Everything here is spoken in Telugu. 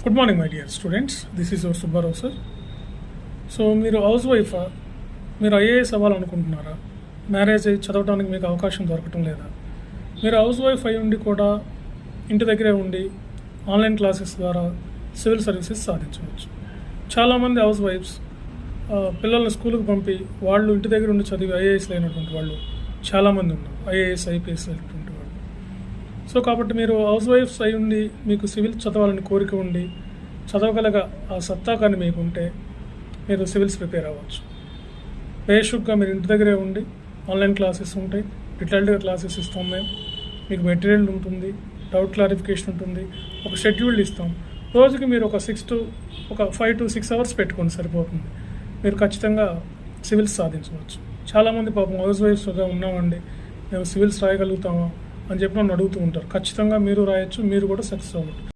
Good morning my dear students, this is your Subbarao sir. So మీరు హౌస్ వైఫా? మీరు ఐఏఎస్ అవ్వాలనుకుంటున్నారా? మ్యారేజ్ అయ్యి చదవడానికి మీకు అవకాశం దొరకటం లేదా? మీరు హౌస్ వైఫ్ అయి ఉండి కూడా ఇంటి దగ్గరే ఉండి ఆన్లైన్ క్లాసెస్ ద్వారా సివిల్ సర్వీసెస్ సాధించవచ్చు. చాలామంది హౌస్ వైఫ్స్ పిల్లల్ని స్కూల్కి పంపి వాళ్ళు ఇంటి దగ్గర ఉండి చదివి ఐఏఎస్ అయినటువంటి వాళ్ళు చాలామంది ఉన్నారు, ఐఏఎస్ ఐపీఎస్ అయినటువంటి వాళ్ళు. సో కాబట్టి మీరు హౌస్ వైఫ్స్ అయి ఉండి మీకు సివిల్ చదవాలని కోరిక ఉండి చదవగలగా ఆ సత్తా కానీ మీకు ఉంటే మీరు సివిల్స్ ప్రిపేర్ అవ్వచ్చు. బేసిక్గా మీరు ఇంటి దగ్గరే ఉండి ఆన్లైన్ క్లాసెస్ ఉంటాయి, డీటెయిల్డ్గా క్లాసెస్ ఇస్తాం మేము. మీకు మెటీరియల్ ఉంటుంది, డౌట్ క్లారిఫికేషన్ ఉంటుంది, ఒక షెడ్యూల్ ఇస్తాం. రోజుకి మీరు ఒక 5 to 6 అవర్స్ పెట్టుకోండి, సరిపోతుంది. మీరు ఖచ్చితంగా సివిల్స్ సాధించవచ్చు. చాలామంది పాపం హౌస్ వైఫ్స్గా ఉన్నామండి, మేము సివిల్స్ రాయగలుగుతామా అని చెప్పి నన్ను అడుగుతూ ఉంటారు. ఖచ్చితంగా మీరు రాయొచ్చు, మీరు కూడా సక్సెస్ అవ్వచ్చు.